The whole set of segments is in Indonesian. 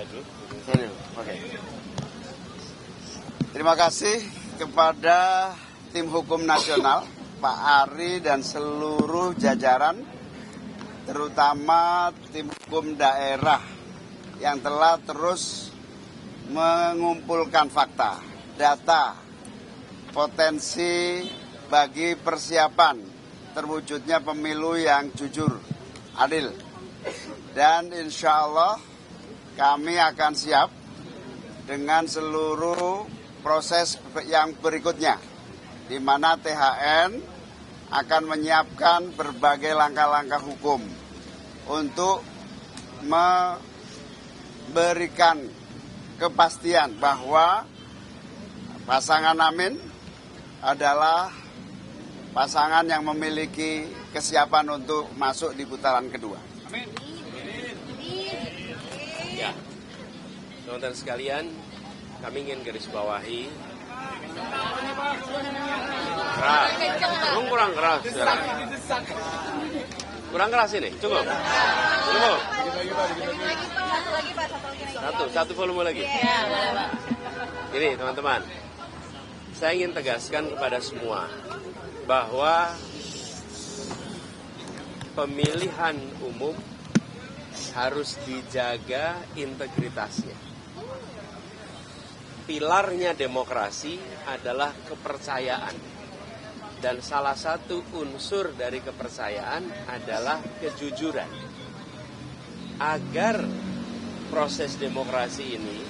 dulu. Oke. Terima kasih kepada tim hukum nasional, Pak Ari dan seluruh jajaran, terutama tim hukum daerah yang telah terus mengumpulkan fakta, data, potensi bagi persiapan terwujudnya pemilu yang jujur, adil. Dan insya Allah kami akan siap dengan seluruh proses yang berikutnya, di mana THN akan menyiapkan berbagai langkah-langkah hukum untuk memberikan kepastian bahwa pasangan Amin adalah pasangan yang memiliki kesiapan untuk masuk di putaran kedua. Amin. Ya, teman-teman sekalian, kami ingin garis bawahi. Keras, kurang keras. Kurang keras ini, cukup. Satu volume lagi. Ini teman-teman, saya ingin tegaskan kepada semua bahwa pemilihan umum harus dijaga integritasnya. Pilarnya demokrasi adalah kepercayaan. Dan salah satu unsur dari kepercayaan adalah kejujuran. Agar proses demokrasi ini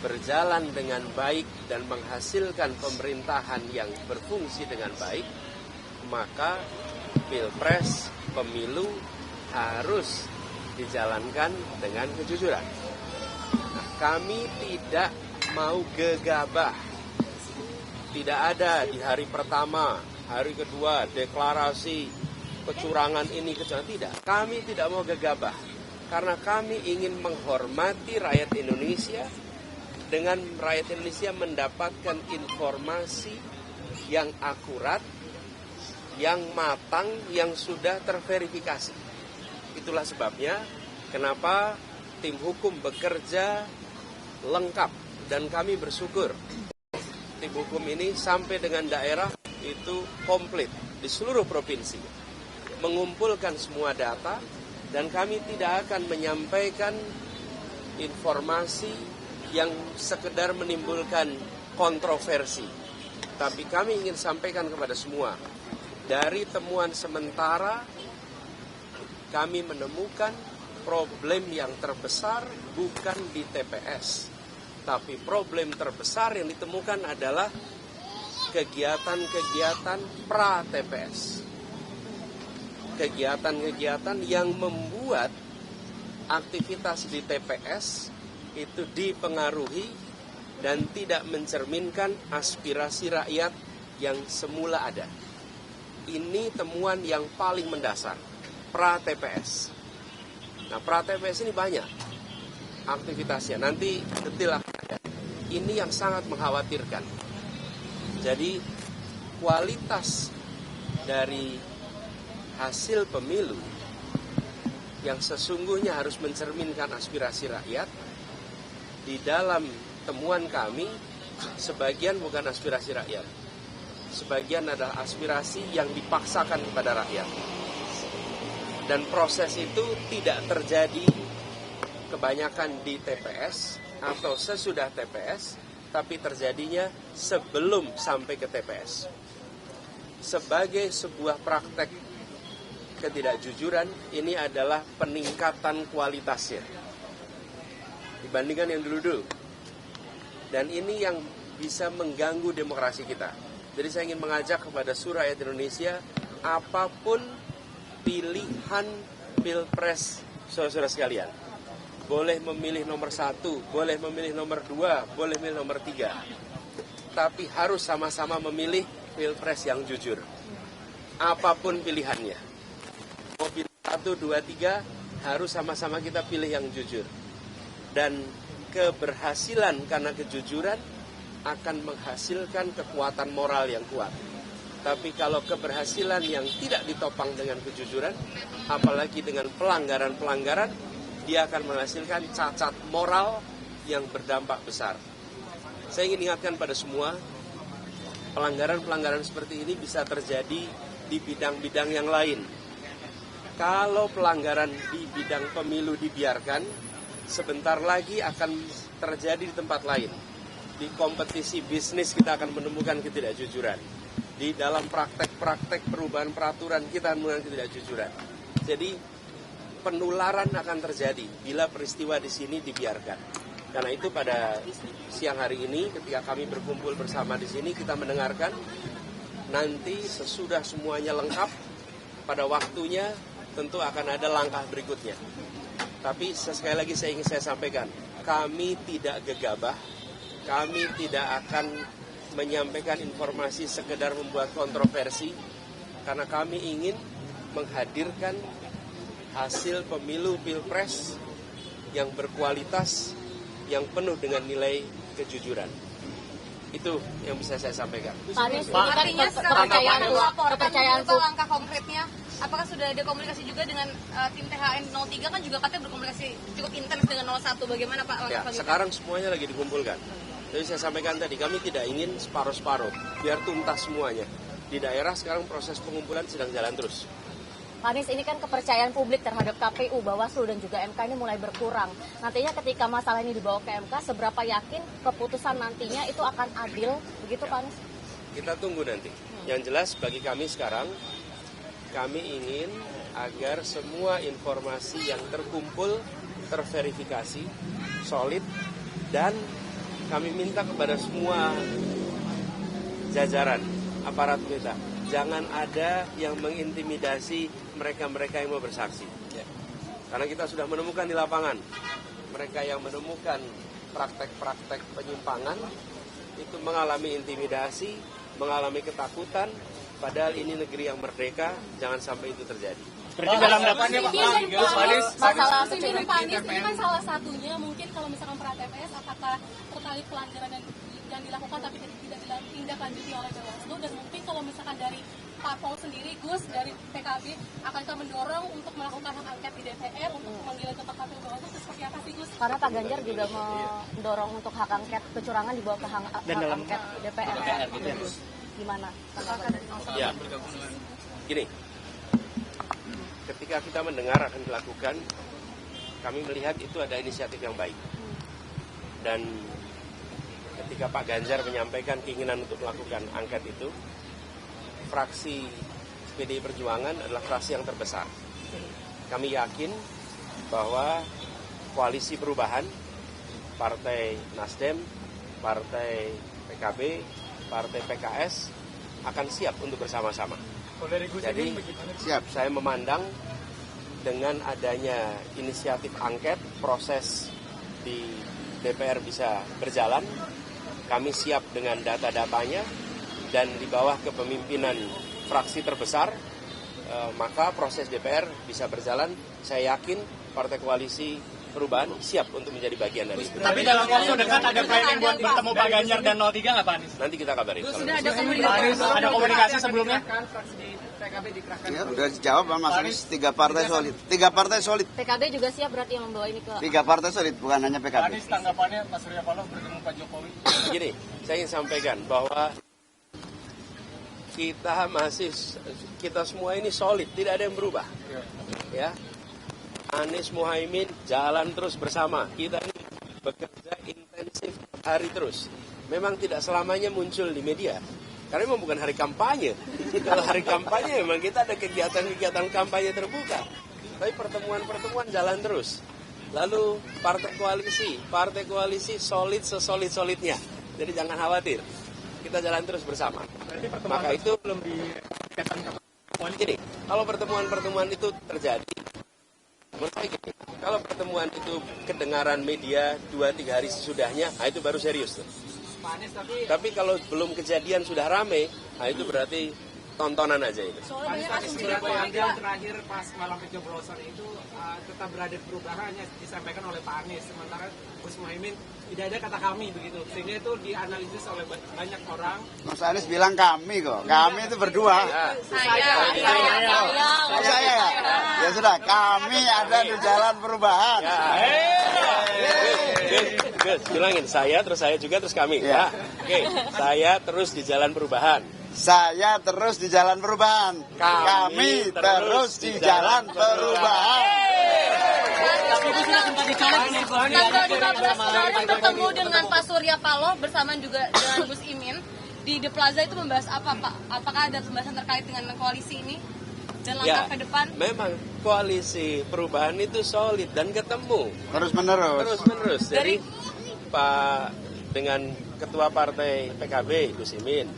berjalan dengan baik dan menghasilkan pemerintahan yang berfungsi dengan baik, maka pilpres, pemilu harus dijalankan dengan kejujuran. Nah, kami tidak mau gegabah. Tidak ada di hari pertama, hari kedua, deklarasi kecurangan ini, kecurangan. Tidak, kami tidak mau gegabah. Karena kami ingin menghormati rakyat Indonesia, dengan rakyat Indonesia mendapatkan informasi yang akurat, yang matang, yang sudah terverifikasi. Itulah sebabnya kenapa tim hukum bekerja lengkap, dan kami bersyukur tim hukum ini sampai dengan daerah itu komplit di seluruh provinsi, mengumpulkan semua data, dan kami tidak akan menyampaikan informasi yang sekedar menimbulkan kontroversi, tapi kami ingin sampaikan kepada semua. Dari temuan sementara, kami menemukan problem yang terbesar bukan di TPS, tapi problem terbesar yang ditemukan adalah kegiatan-kegiatan pra-TPS. Kegiatan-kegiatan yang membuat aktivitas di TPS itu dipengaruhi dan tidak mencerminkan aspirasi rakyat yang semula ada. Ini temuan yang paling mendasar, pra-TPS. Nah, pra-TPS ini banyak aktivitasnya, nanti detail akan ada. Ini yang sangat mengkhawatirkan. Jadi, kualitas dari hasil pemilu yang sesungguhnya harus mencerminkan aspirasi rakyat, di dalam temuan kami, sebagian bukan aspirasi rakyat. Sebagian adalah aspirasi yang dipaksakan kepada rakyat. Dan proses itu tidak terjadi kebanyakan di TPS atau sesudah TPS, tapi terjadinya sebelum sampai ke TPS. Sebagai sebuah praktek ketidakjujuran, ini adalah peningkatan kualitasnya dibandingkan yang dulu-dulu. Dan ini yang bisa mengganggu demokrasi kita. Jadi saya ingin mengajak kepada seluruh rakyat Indonesia, apapun pilihan pilpres saudara-saudara sekalian, boleh memilih nomor 1, boleh memilih nomor 2, boleh memilih nomor 3, tapi harus sama-sama memilih pilpres yang jujur. Apapun pilihannya, mau pilih 1, 2, 3, harus sama-sama kita pilih yang jujur. Dan keberhasilan karena kejujuran akan menghasilkan kekuatan moral yang kuat. Tapi kalau keberhasilan yang tidak ditopang dengan kejujuran, apalagi dengan pelanggaran-pelanggaran, dia akan menghasilkan cacat moral yang berdampak besar. Saya ingin ingatkan pada semua, pelanggaran-pelanggaran seperti ini bisa terjadi di bidang-bidang yang lain. Kalau pelanggaran di bidang pemilu dibiarkan, sebentar lagi akan terjadi di tempat lain. Di kompetisi bisnis kita akan menemukan ketidakjujuran. Di dalam praktek-praktek perubahan peraturan kita menemukan ketidakjujuran. Jadi penularan akan terjadi bila peristiwa di sini dibiarkan. Karena itu pada siang hari ini ketika kami berkumpul bersama di sini kita mendengarkan, nanti sesudah semuanya lengkap pada waktunya tentu akan ada langkah berikutnya. Tapi sekali lagi saya ingin sampaikan, kami tidak gegabah, kami tidak akan menyampaikan informasi sekedar membuat kontroversi, karena kami ingin menghadirkan hasil pemilu Pilpres yang berkualitas, yang penuh dengan nilai kejujuran. Itu yang bisa saya sampaikan. Artinya kepercayaan langkah konkretnya, apakah sudah ada komunikasi juga dengan tim THN 03 kan juga katanya berkomunikasi cukup intens dengan 01, bagaimana Pak langkah selanjutnya? Sekarang semuanya lagi dikumpulkan. Jadi saya sampaikan tadi, kami tidak ingin separuh-separuh, biar tuntas semuanya. Di daerah sekarang proses pengumpulan sedang jalan terus. Pak Anies, ini kan kepercayaan publik terhadap KPU, Bawaslu dan juga MK ini mulai berkurang. Nantinya ketika masalah ini dibawa ke MK, seberapa yakin keputusan nantinya itu akan adil, begitu Pak Anies? Kita tunggu nanti. Yang jelas bagi kami sekarang, kami ingin agar semua informasi yang terkumpul, terverifikasi, solid, dan kami minta kepada semua jajaran aparat kita, jangan ada yang mengintimidasi mereka-mereka yang mau bersaksi. Karena kita sudah menemukan di lapangan, mereka yang menemukan praktek-praktek penyimpangan itu mengalami intimidasi, mengalami ketakutan, padahal ini negeri yang merdeka, jangan sampai itu terjadi. Seperti dalam dapatnya Pak Anies, masalah ini Pak Anies, ini kan salah satunya mungkin kalau misalkan pra TPS apakah terkait pelanggaran yang dilakukan tapi tidak ditindaklanjuti oleh Bawaslu, dan mungkin kalau misalkan dari Pak Paul sendiri, Gus dari PKB akankah mendorong untuk melakukan hak angket di DPR untuk pemanggilan ketua KPU Bawaslu, seperti apa sih Gus? Karena Pak Ganjar juga mendorong untuk hak angket kecurangan dibawa ke hak angket DPR. Gimana? Ya, gini. Ketika kita mendengar akan dilakukan, kami melihat itu ada inisiatif yang baik. Dan ketika Pak Ganjar menyampaikan keinginan untuk melakukan angket itu, fraksi PDI Perjuangan adalah fraksi yang terbesar. Kami yakin bahwa koalisi perubahan, Partai Nasdem, Partai PKB, Partai PKS akan siap untuk bersama-sama. Jadi siap, saya memandang dengan adanya inisiatif angket, proses di DPR bisa berjalan, kami siap dengan data-datanya, dan di bawah kepemimpinan fraksi terbesar, maka proses DPR bisa berjalan. Saya yakin Partai Koalisi Perubahan siap untuk menjadi bagian dari itu. Tapi dalam waktu dekat ada planning buat bertemu Pak Ganjar dan 03 nggak Pak Anies? Nanti kita kabarin. Sudah ada komunikasi sebelumnya? Ya, udah dijawab Mas Anies, tiga partai solid. PKB juga siap berarti yang membawa ini ke... Tiga partai solid, bukan hanya PKB. Anies, tanggapannya Pak Surya Paloh bertemu Pak Jokowi. Gini, saya ingin sampaikan bahwa kita semua ini solid, tidak ada yang berubah. Ya, Anies Muhaimin jalan terus bersama. Kita ini bekerja intensif hari terus. Memang tidak selamanya muncul di media, karena memang bukan hari kampanye. Kalau hari kampanye memang kita ada kegiatan-kegiatan kampanye terbuka. Tapi pertemuan-pertemuan jalan terus. Lalu partai koalisi solid sesolid-solidnya. Jadi jangan khawatir, kita jalan terus bersama. Maka itu belum gini, kalau pertemuan-pertemuan itu terjadi, menurut saya gini, kalau pertemuan itu kedengaran media 2-3 hari sesudahnya, nah itu baru serius tuh. Tapi kalau belum kejadian sudah rame, nah itu berarti tontonan aja itu. Soalnya banyak asumsi yang terakhir pas malam pencoblosan itu tetap berada di perubahannya disampaikan oleh Pak Anies, sementara Gus Muhaimin tidak ada kata kami begitu, sehingga itu dianalisis oleh banyak orang. Mas Anies bilang kami kok, kami itu berdua. saya. Ya sudah, kami ada di jalan perubahan. Gus, bilangin saya, terus saya juga, terus kami. Ya. Oke, saya terus di jalan perubahan. Saya terus di jalan perubahan. Kami terus di jalan perubahan. Tanggal 15 kemarin bertemu dengan Pak Surya Paloh bersama juga dengan Gus Imin di The Plaza, itu membahas apa, Pak? Apakah ada pembahasan terkait dengan koalisi ini dan langkah ke depan? Memang koalisi perubahan itu solid dan ketemu Terus menerus. Jadi Pak dengan Ketua Partai PKB Gus Imin,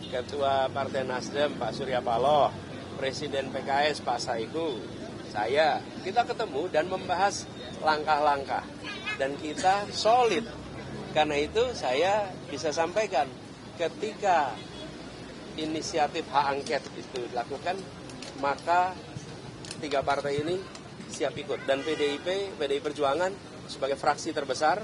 Ketua Partai Nasdem Pak Surya Paloh, Presiden PKS Pak Saiku, saya, kita ketemu dan membahas langkah-langkah dan kita solid. Karena itu saya bisa sampaikan ketika inisiatif hak angket itu dilakukan, maka 3 partai ini siap ikut, dan PDI Perjuangan sebagai fraksi terbesar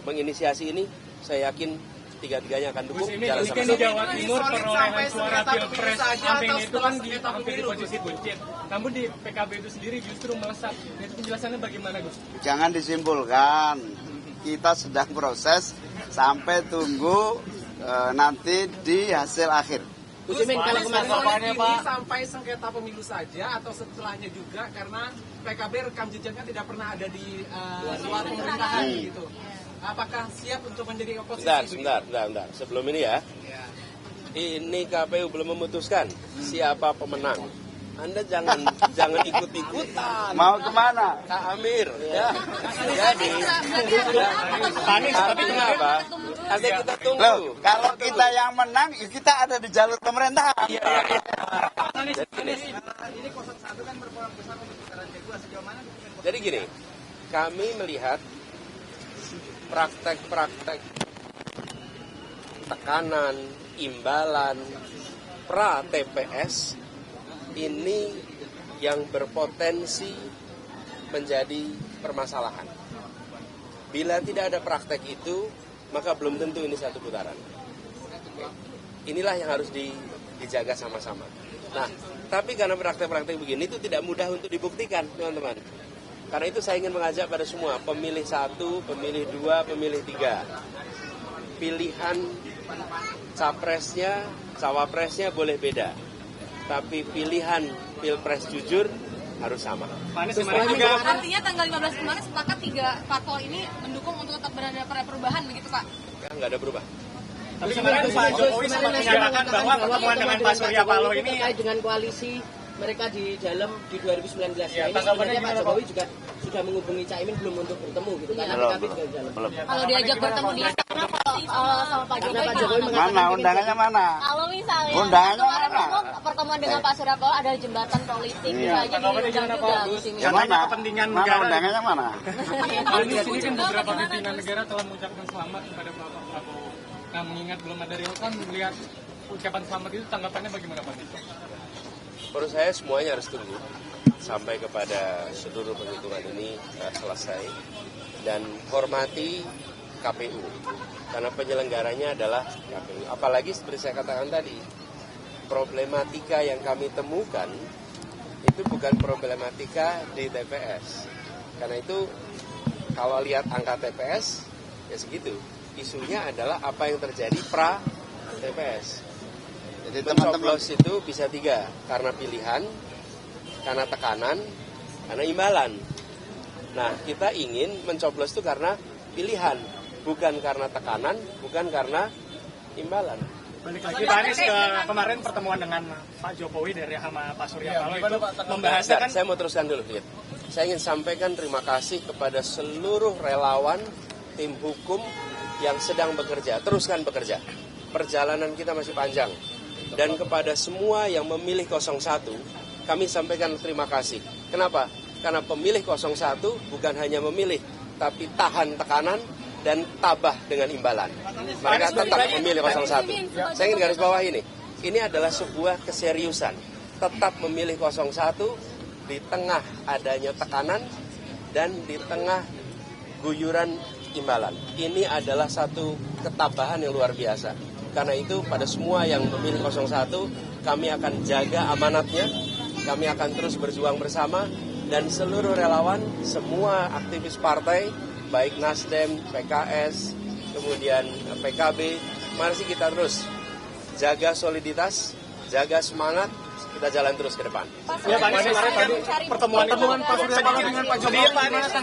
menginisiasi ini, saya yakin tiga-tiganya akan dukung jalan Kan di Jawa Timur perolehan suara pilpres Amin itu kan hampir di posisi buncit, namun di PKB itu sendiri justru melesat. Itu penjelasannya bagaimana, Gus? Jangan disimpulkan. Kita sedang proses sampai tunggu nanti di hasil akhir. Gus Imin, kalau kemarin ini sampai sengketa pemilu saja atau setelahnya juga, karena PKB rekam jejaknya tidak pernah ada di luar pemerintahan gitu. Apakah siap untuk menjadi oposisi? Sebentar. Sebelum ini ya, ini KPU belum memutuskan siapa pemenang. Anda jangan ikut-ikutan. Mau kemana? Kak Amir, ya. Jadi, tapi kenapa? Nanti kita tunggu. Loh, kalau kita yang menang, kita ada di jalur pemerintahan. Jadi gini, kami melihat praktek-praktek tekanan, imbalan, pra-TPS ini yang berpotensi menjadi permasalahan. Bila tidak ada praktek itu, maka belum tentu ini satu putaran. Oke. Inilah yang harus dijaga sama-sama. Nah, tapi karena praktek-praktek begini itu tidak mudah untuk dibuktikan, teman-teman. Karena itu saya ingin mengajak pada semua, pemilih 1, pemilih 2, pemilih 3. Pilihan capresnya, cawapresnya boleh beda. Tapi pilihan pilpres jujur harus sama. Artinya tanggal 15 kemarin sepakat 3 parpol ini mendukung untuk tetap berada pada perubahan, begitu Pak? Ya, nggak ada berubah. Tapi kemarin Pak Jokowi sempat menyatakan bahwa pertemuan dengan Pak Surya Paloh ini terkait dengan koalisi mereka di dalam di 2019 ya, ini sebenarnya Pak Jokowi juga sudah menghubungi Caimin belum untuk bertemu gitu kan, tapi juga di dalam. Kalau diajak bertemu di istana, kalau sama Pak Jokowi, Mana undangannya mana? kalau misalnya Undangannya kemarin mana? pertemuan dengan Pak Surya Paloh ada jembatan politik, bisa aja diundang juga Gus Imin. Yang mana? kepentingan Mana negara. undangannya mana? Di sini kan beberapa pimpinan negara telah mengucapkan selamat kepada Pak Prabowo. Nah, mengingat belum ada real kan, melihat ucapan selamat itu tanggapannya bagaimana Pak? Menurut saya semuanya harus tunggu sampai kepada seluruh penghitungan ini selesai, dan hormati KPU karena penyelenggaranya adalah KPU. Apalagi seperti saya katakan tadi, problematika yang kami temukan itu bukan problematika di TPS. Karena itu kalau lihat angka TPS ya segitu. Isunya adalah apa yang terjadi pra TPS. Jadi teman-teman Mencoblos itu bisa 3, karena pilihan, karena tekanan, karena imbalan. Nah, kita ingin mencoblos itu karena pilihan, bukan karena tekanan, bukan karena imbalan. Balik lagi Pak Anies ke kemarin pertemuan dengan Pak Jokowi dari sama Pak Surya Paloh itu membahasakan. Saya mau teruskan dulu, Fit. Saya ingin sampaikan terima kasih kepada seluruh relawan, tim hukum yang sedang bekerja. Teruskan bekerja. Perjalanan kita masih panjang. Dan kepada semua yang memilih 01, kami sampaikan terima kasih. Kenapa? Karena pemilih 01 bukan hanya memilih, tapi tahan tekanan dan tabah dengan imbalan. Mereka tetap memilih 01. Saya ingin garis bawah ini. ini adalah sebuah keseriusan. Tetap memilih 01 di tengah adanya tekanan dan di tengah guyuran imbalan. Ini adalah satu ketabahan yang luar biasa. Karena itu pada semua yang memilih 01, kami akan jaga amanatnya, kami akan terus berjuang bersama, dan seluruh relawan, semua aktivis partai, baik Nasdem, PKS, kemudian PKB, mari kita terus jaga soliditas, jaga semangat, kita jalan terus ke depan. Pak, pertemuan Pak Surya Paloh dengan Pak Jokowi